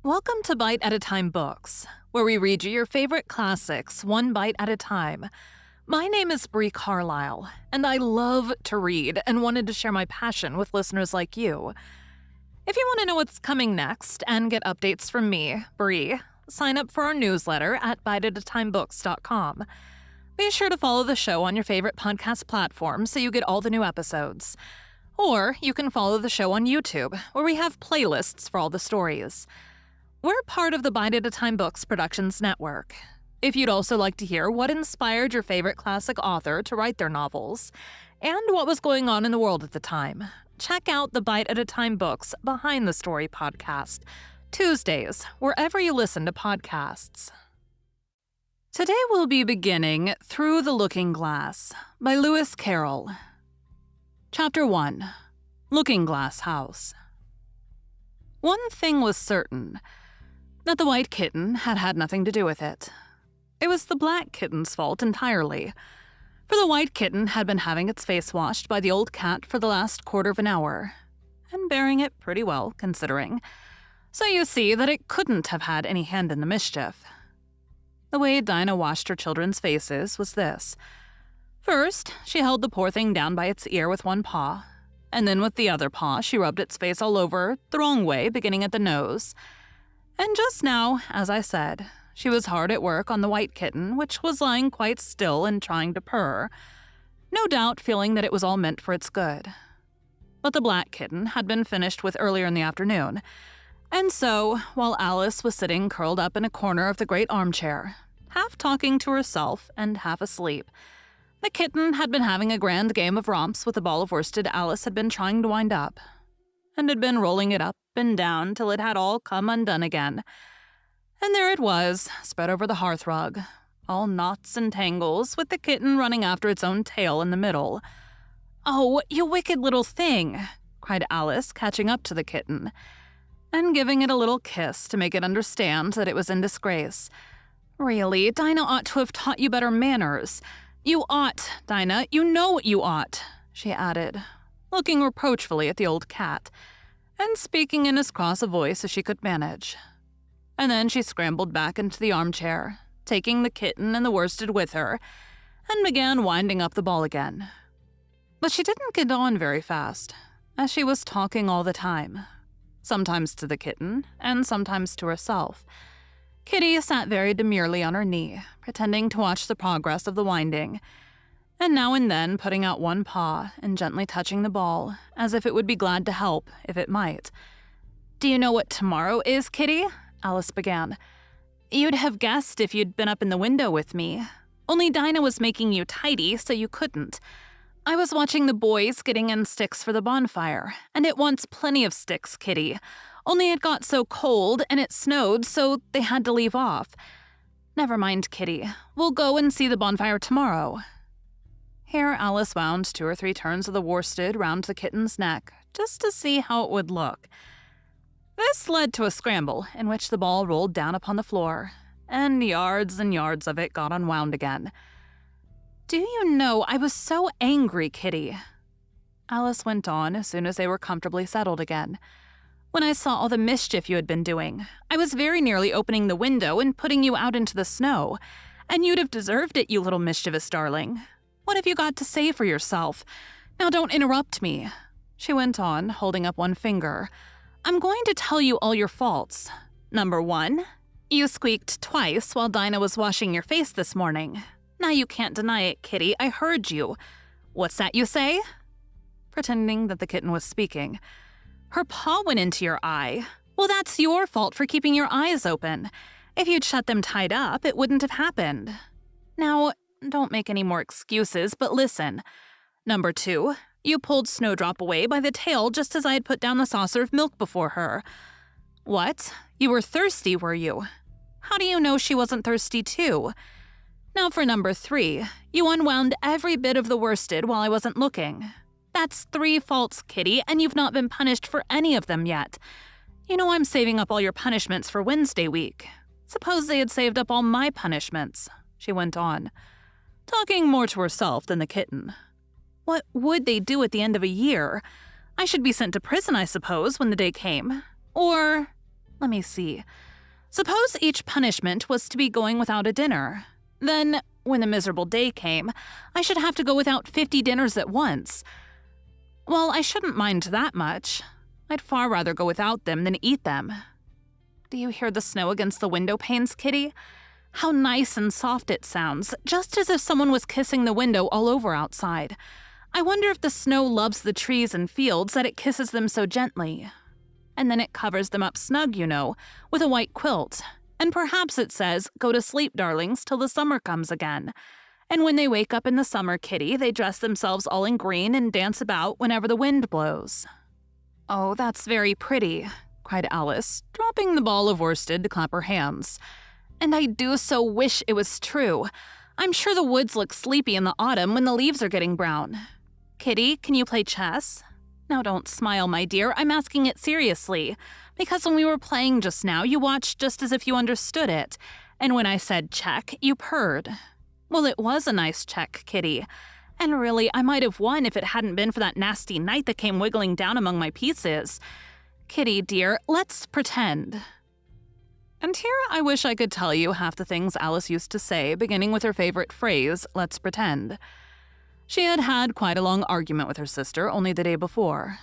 Welcome to Bite at a Time Books, where we read you your favorite classics one bite at a time. My name is Bree Carlile, and I love to read and wanted to share my passion with listeners like you. If you want to know what's coming next and get updates from me, Bree, sign up for our newsletter at biteatatimebooks.com. Be sure to follow the show on your favorite podcast platform so you get all the new episodes. Or you can follow the show on YouTube, where we have playlists for all the stories. We're part of the Bite at a Time Books Productions Network. If you'd also like to hear what inspired your favorite classic author to write their novels, and what was going on in the world at the time, check out the Bite at a Time Books Behind the Story podcast, Tuesdays, wherever you listen to podcasts. Today we'll be beginning Through the Looking Glass by Lewis Carroll. Chapter 1. Looking Glass House. One thing was certain, that the white kitten had had nothing to do with it. It was the black kitten's fault entirely, for the white kitten had been having its face washed by the old cat for the last quarter of an hour, and bearing it pretty well, considering. So you see that it couldn't have had any hand in the mischief. The way Dinah washed her children's faces was this. First, she held the poor thing down by its ear with one paw, and then with the other paw she rubbed its face all over, the wrong way, beginning at the nose. And just now, as I said, she was hard at work on the white kitten, which was lying quite still and trying to purr, no doubt feeling that it was all meant for its good. But the black kitten had been finished with earlier in the afternoon, and so, while Alice was sitting curled up in a corner of the great armchair, half talking to herself and half asleep, the kitten had been having a grand game of romps with a ball of worsted Alice had been trying to wind up, and had been rolling it up and down till it had all come undone again. And there it was, spread over the hearthrug, all knots and tangles, with the kitten running after its own tail in the middle. "Oh, you wicked little thing!" cried Alice, catching up to the kitten, and giving it a little kiss to make it understand that it was in disgrace. "Really, Dinah ought to have taught you better manners. You ought, Dinah, you know what you ought," she added, looking reproachfully at the old cat, and speaking in as cross a voice as she could manage. And then she scrambled back into the armchair, taking the kitten and the worsted with her, and began winding up the ball again. But she didn't get on very fast, as she was talking all the time, sometimes to the kitten and sometimes to herself. Kitty sat very demurely on her knee, pretending to watch the progress of the winding, and now and then putting out one paw and gently touching the ball, as if it would be glad to help if it might. "Do you know what tomorrow is, Kitty?" Alice began. "You'd have guessed if you'd been up in the window with me. Only Dinah was making you tidy, so you couldn't. I was watching the boys getting in sticks for the bonfire, and it wants plenty of sticks, Kitty. Only it got so cold and it snowed, so they had to leave off. Never mind, Kitty. We'll go and see the bonfire tomorrow." Here Alice wound 2 or 3 turns of the worsted round the kitten's neck, just to see how it would look. This led to a scramble, in which the ball rolled down upon the floor, and yards of it got unwound again. "Do you know, I was so angry, Kitty," Alice went on as soon as they were comfortably settled again. "When I saw all the mischief you had been doing, I was very nearly opening the window and putting you out into the snow, and you'd have deserved it, you little mischievous darling. What have you got to say for yourself? Now don't interrupt me," she went on, holding up one finger. "I'm going to tell you all your faults. Number 1, you squeaked twice while Dinah was washing your face this morning. Now you can't deny it, Kitty, I heard you. What's that you say?" Pretending that the kitten was speaking. "Her paw went into your eye. Well, that's your fault for keeping your eyes open. If you'd shut them tied up, it wouldn't have happened. Now, don't make any more excuses, but listen. Number 2, you pulled Snowdrop away by the tail just as I had put down the saucer of milk before her. What? You were thirsty, were you? How do you know she wasn't thirsty too? Now for number 3, you unwound every bit of the worsted while I wasn't looking. That's 3 faults, Kitty, and you've not been punished for any of them yet. You know I'm saving up all your punishments for Wednesday week. Suppose they had saved up all my punishments," she went on, talking more to herself than the kitten. "What would they do at the end of a year? I should be sent to prison, I suppose, when the day came. Or Let me see. Suppose each punishment was to be going without a dinner. Then, when the miserable day came, I should have to go without 50 dinners at once. Well, I shouldn't mind that much. I'd far rather go without them than eat them. Do you hear the snow against the window panes, Kitty? How nice and soft it sounds, just as if someone was kissing the window all over outside. I wonder if the snow loves the trees and fields that it kisses them so gently. And then it covers them up snug, you know, with a white quilt. And perhaps it says, "Go to sleep, darlings, till the summer comes again." And when they wake up in the summer, Kitty, they dress themselves all in green and dance about whenever the wind blows. "Oh, that's very pretty," cried Alice, dropping the ball of worsted to clap her hands. "And I do so wish it was true. I'm sure the woods look sleepy in the autumn when the leaves are getting brown. Kitty, can you play chess? Now don't smile, my dear, I'm asking it seriously, because when we were playing just now, you watched just as if you understood it, and when I said check, you purred. Well, it was a nice check, Kitty, and really, I might have won if it hadn't been for that nasty knight that came wiggling down among my pieces. Kitty, dear, let's pretend." And here I wish I could tell you half the things Alice used to say, beginning with her favorite phrase, "let's pretend." She had had quite a long argument with her sister only the day before.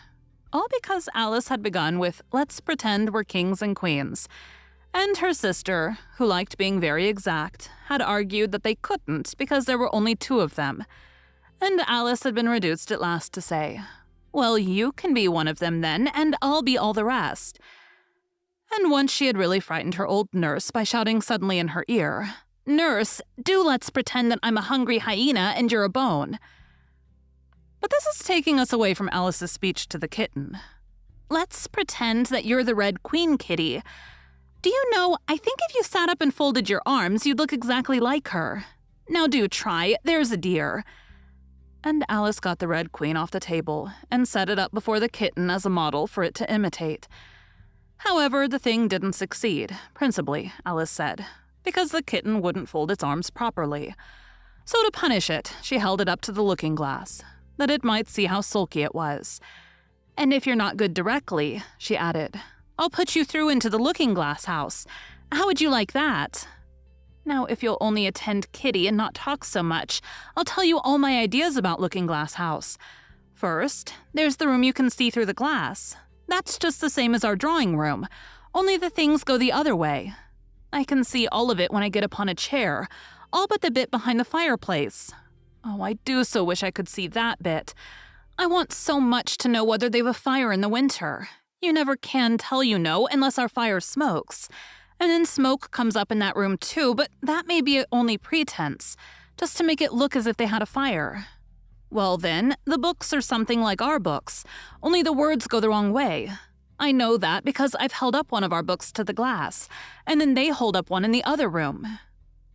All because Alice had begun with, "let's pretend we're kings and queens." And her sister, who liked being very exact, had argued that they couldn't because there were only two of them. And Alice had been reduced at last to say, "Well, you can be one of them then, and I'll be all the rest." And once she had really frightened her old nurse by shouting suddenly in her ear, "Nurse, do let's pretend that I'm a hungry hyena and you're a bone." But this is taking us away from Alice's speech to the kitten. "Let's pretend that you're the Red Queen, Kitty. Do you know, I think if you sat up and folded your arms, you'd look exactly like her. Now do try, there's a dear." And Alice got the Red Queen off the table and set it up before the kitten as a model for it to imitate. However, the thing didn't succeed, principally, Alice said, because the kitten wouldn't fold its arms properly. So to punish it, she held it up to the looking-glass, that it might see how sulky it was. "And if you're not good directly," she added, "I'll put you through into the looking-glass house. How would you like that? Now, if you'll only attend Kitty and not talk so much, I'll tell you all my ideas about Looking-Glass House. First, there's the room you can see through the glass. That's just the same as our drawing room, only the things go the other way. I can see all of it when I get upon a chair, all but the bit behind the fireplace. Oh, I do so wish I could see that bit. I want so much to know whether they've a fire in the winter. You never can tell, you know, unless our fire smokes. And then smoke comes up in that room too, but that may be only pretense, just to make it look as if they had a fire. Well then, the books are something like our books, only the words go the wrong way. I know that because I've held up one of our books to the glass, and then they hold up one in the other room.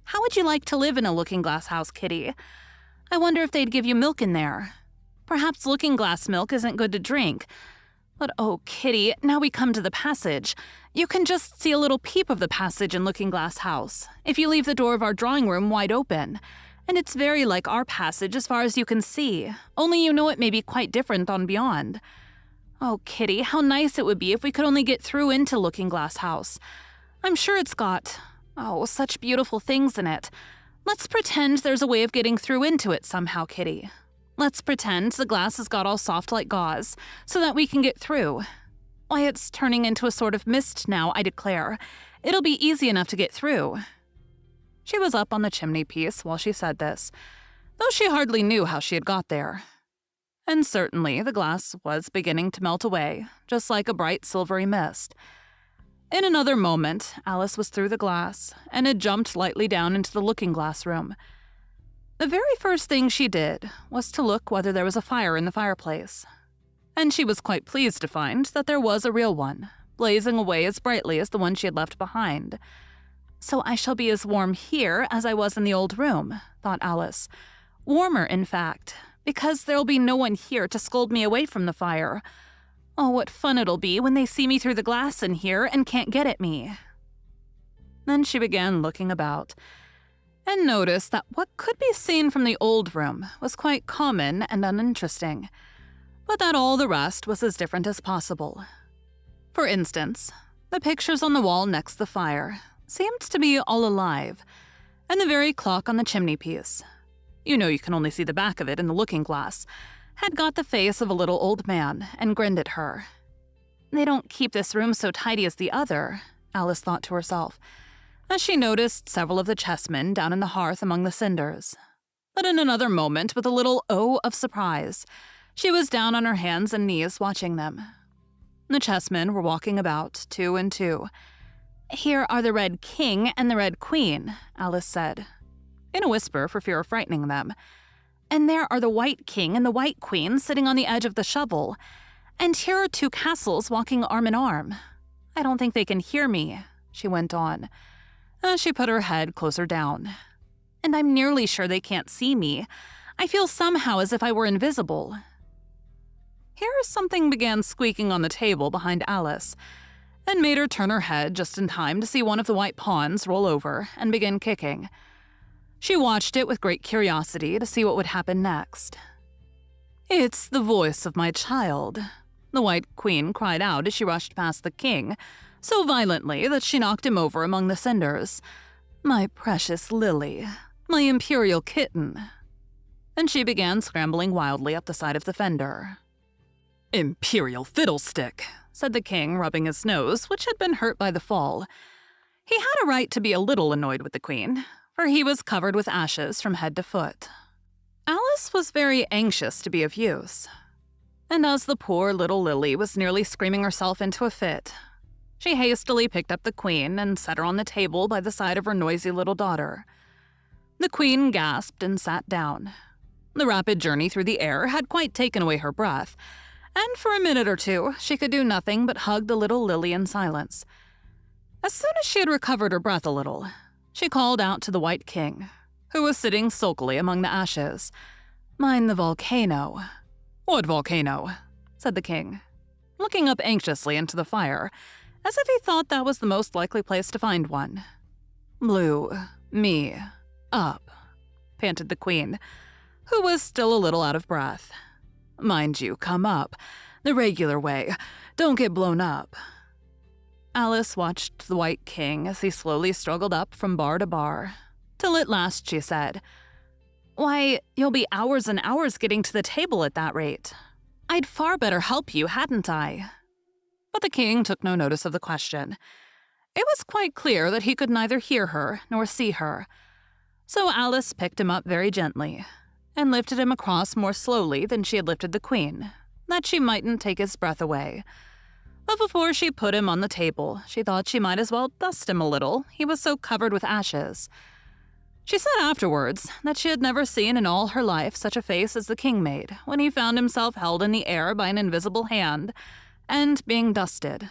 How would you like to live in a looking-glass house, Kitty? I wonder if they'd give you milk in there. Perhaps looking-glass milk isn't good to drink. But oh, Kitty, now we come to the passage. You can just see a little peep of the passage in Looking-Glass House, if you leave the door of our drawing room wide open. And it's very like our passage as far as you can see, only you know it may be quite different on beyond. Oh, Kitty, how nice it would be if we could only get through into Looking-Glass House. I'm sure it's got, such beautiful things in it. Let's pretend there's a way of getting through into it somehow, Kitty. Let's pretend the glass has got all soft like gauze, so that we can get through. Why, it's turning into a sort of mist now, I declare. It'll be easy enough to get through." She was up on the chimney-piece while she said this, though she hardly knew how she had got there. And certainly the glass was beginning to melt away, just like a bright silvery mist. In another moment, Alice was through the glass and had jumped lightly down into the looking-glass room. The very first thing she did was to look whether there was a fire in the fireplace. And she was quite pleased to find that there was a real one, blazing away as brightly as the one she had left behind. "So I shall be as warm here as I was in the old room," thought Alice. "Warmer, in fact, because there'll be no one here to scold me away from the fire. Oh, what fun it'll be when they see me through the glass in here and can't get at me." Then she began looking about, and noticed that what could be seen from the old room was quite common and uninteresting, but that all the rest was as different as possible. For instance, The pictures on the wall next the fire seemed to be all alive, and the very clock on the chimney-piece, you know you can only see the back of it in the looking-glass, had got the face of a little old man and grinned at her. They don't keep this room so tidy as the other, Alice thought to herself, as she noticed several of the chessmen down in the hearth among the cinders. But in another moment, with a little oh of surprise, she was down on her hands and knees watching them. The chessmen were walking about, 2 and 2. "Here are the Red King and the Red Queen," Alice said, in a whisper for fear of frightening them. "And there are the White King and the White Queen sitting on the edge of the shovel. And here are 2 castles walking arm in arm. I don't think they can hear me," she went on, as she put her head closer down. "And I'm nearly sure they can't see me. I feel somehow as if I were invisible." Here something began squeaking on the table behind Alice, and made her turn her head just in time to see one of the white pawns roll over and begin kicking. She watched it with great curiosity to see what would happen next. "It's the voice of my child," the White Queen cried out as she rushed past the king, so violently that she knocked him over among the cinders. "My precious Lily, my imperial kitten." And she began scrambling wildly up the side of the fender. "Imperial fiddlestick," said the king, rubbing his nose, which had been hurt by the fall. He had a right to be a little annoyed with the queen, for he was covered with ashes from head to foot. Alice was very anxious to be of use, and as the poor little Lily was nearly screaming herself into a fit, she hastily picked up the queen and set her on the table by the side of her noisy little daughter. The queen gasped and sat down. The rapid journey through the air had quite taken away her breath, and for a minute or 2 she could do nothing but hug the little Lily in silence. As soon as she had recovered her breath a little, she called out to the White King, who was sitting sulkily among the ashes, "Mind the volcano." "What volcano?" said the king, looking up anxiously into the fire, as if he thought that was the most likely place to find one. "Blew me up," panted the queen, who was still a little out of breath. "Mind you, come up, the regular way. Don't get blown up." Alice watched the White King as he slowly struggled up from bar to bar, till at last she said, "Why, you'll be hours and hours getting to the table at that rate. I'd far better help you, hadn't I?" But the king took no notice of the question. It was quite clear that he could neither hear her nor see her. So Alice picked him up very gently and lifted him across more slowly than she had lifted the queen, that she mightn't take his breath away. But before she put him on the table, she thought she might as well dust him a little, he was so covered with ashes. She said afterwards that she had never seen in all her life such a face as the king made when he found himself held in the air by an invisible hand and being dusted.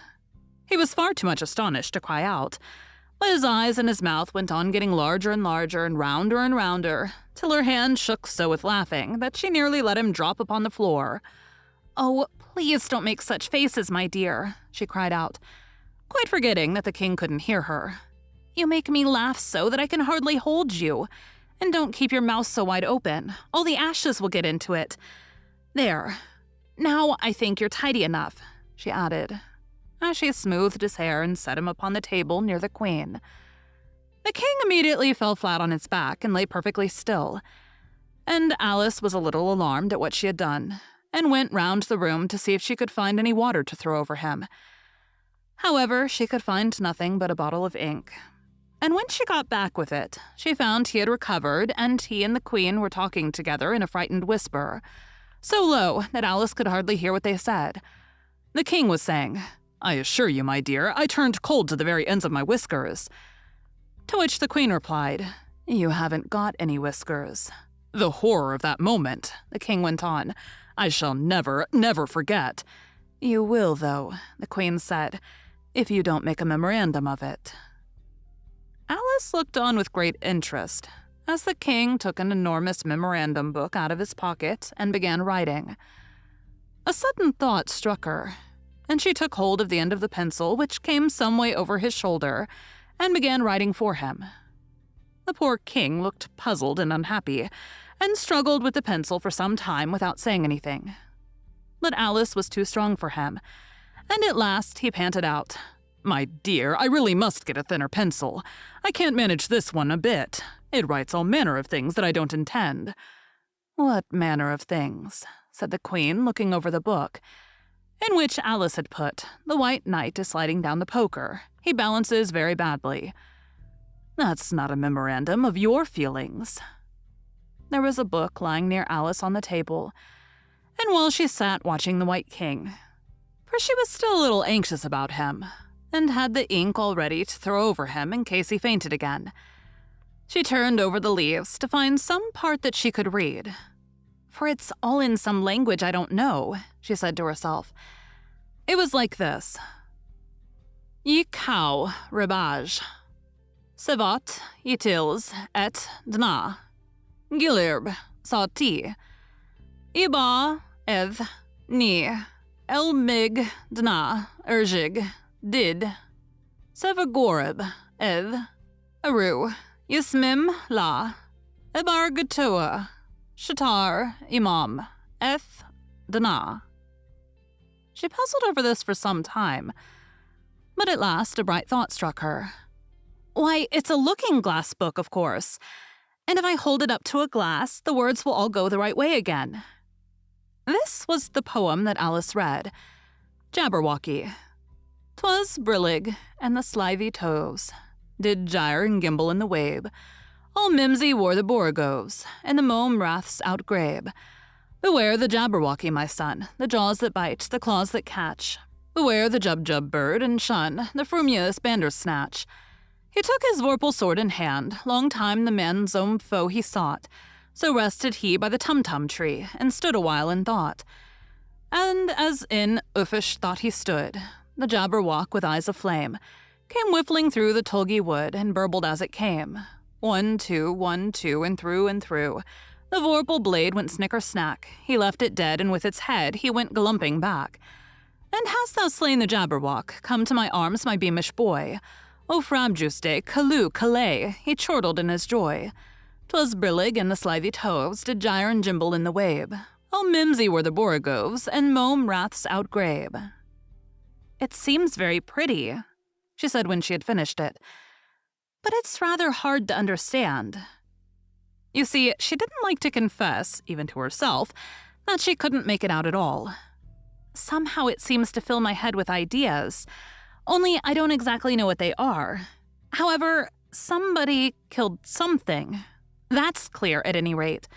He was far too much astonished to cry out, but his eyes and his mouth went on getting larger and rounder, till her hand shook so with laughing that she nearly let him drop upon the floor. "Oh, please don't make such faces, my dear," she cried out, quite forgetting that the king couldn't hear her. "You make me laugh so that I can hardly hold you. And don't keep your mouth so wide open. All the ashes will get into it. There. Now I think you're tidy enough," she added, as she smoothed his hair and set him upon the table near the queen. The king immediately fell flat on his back and lay perfectly still, and Alice was a little alarmed at what she had done, and went round the room to see if she could find any water to throw over him. However, she could find nothing but a bottle of ink, and when she got back with it, she found he had recovered, and he and the queen were talking together in a frightened whisper, so low that Alice could hardly hear what they said. The king was saying, "I assure you, my dear, I turned cold to the very ends of my whiskers." To which the queen replied, "You haven't got any whiskers." "The horror of that moment," the king went on, "I shall never, never forget." "You will, though," the queen said, "if you don't make a memorandum of it." Alice looked on with great interest as the king took an enormous memorandum book out of his pocket and began writing. A sudden thought struck her, and she took hold of the end of the pencil, which came some way over his shoulder, and began writing for him. The poor king looked puzzled and unhappy, and struggled with the pencil for some time without saying anything. But Alice was too strong for him, and at last he panted out, My dear, I really must get a thinner pencil. I can't manage this one a bit. It writes all manner of things that I don't intend." "What manner of things?" said the Queen, looking over the book, in which Alice had put, "The White Knight is sliding down the poker. He balances very badly." "That's not a memorandum of your feelings." There was a book lying near Alice on the table, and while she sat watching the White King, for she was still a little anxious about him, and had the ink all ready to throw over him in case he fainted again, she turned over the leaves to find some part that she could read. "For it's all in some language I don't know," she said to herself. It was like this. "Ye cow ribage. Sevat yitils et dna. Gilirb sauti. Iba eth ni. Elmig dna erjig did. Sevagorib eth. Aru. Yismim la. Ebargatoa. Shatar imam. Eth dna." She puzzled over this for some time, but at last a bright thought struck her. "Why, it's a looking-glass book, of course, and if I hold it up to a glass, the words will all go the right way again." This was the poem that Alice read. Jabberwocky. "'Twas brillig, and the slithy toves did gyre and gimble in the wabe. All mimsy wore the borogoves, and the mome raths outgrabe. Beware the Jabberwocky, my son, the jaws that bite, the claws that catch. Beware the Jubjub bird, and shun the frumious Bandersnatch. He took his vorpal sword in hand, long time the man's own foe he sought. So rested he by the Tumtum tree, and stood a while in thought. And as in uffish thought he stood, the Jabberwock with eyes of flame came whiffling through the tulgey wood, and burbled as it came. 1, 2, 1, 2, and through and through. The vorpal blade went snicker-snack. He left it dead, and with its head he went glumping back. And hast thou slain the Jabberwock? Come to my arms, my beamish boy. O frabjuste, calloo, callay, he chortled in his joy. 'Twas brillig, and the slithy toves did gyre and gimble in the wabe. All mimsy were the borogoves, and mome raths outgrabe." "It seems very pretty," she said when she had finished it, "but it's rather hard to understand." You see, she didn't like to confess, even to herself, that she couldn't make it out at all. "Somehow it seems to fill my head with ideas, only I don't exactly know what they are. However, somebody killed something. That's clear at any rate.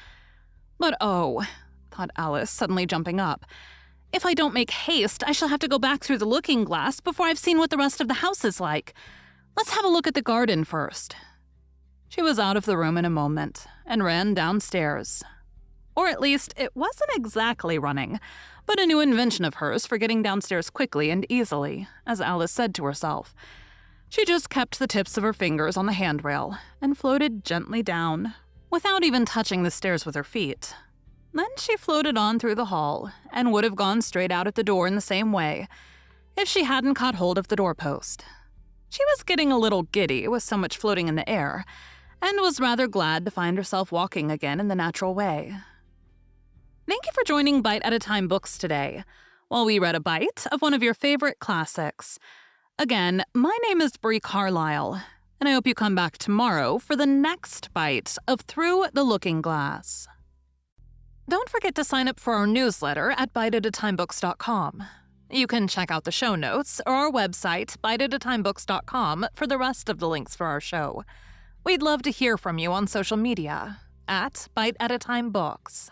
But oh," thought Alice, suddenly jumping up, "if I don't make haste, I shall have to go back through the looking-glass before I've seen what the rest of the house is like. Let's have a look at the garden first." She was out of the room in a moment and ran downstairs. Or at least, it wasn't exactly running, but a new invention of hers for getting downstairs quickly and easily, as Alice said to herself. She just kept the tips of her fingers on the handrail and floated gently down, without even touching the stairs with her feet. Then she floated on through the hall and would have gone straight out at the door in the same way if she hadn't caught hold of the doorpost. She was getting a little giddy with so much floating in the air, and was rather glad to find herself walking again in the natural way. Thank you for joining Bite at a Time Books today, while we read a bite of one of your favorite classics. Again, my name is Bree Carlile, and I hope you come back tomorrow for the next bite of Through the Looking Glass. Don't forget to sign up for our newsletter at biteatatimebooks.com. You can check out the show notes or our website, biteatatimebooks.com, for the rest of the links for our show. We'd love to hear from you on social media at Bite at a Time Books.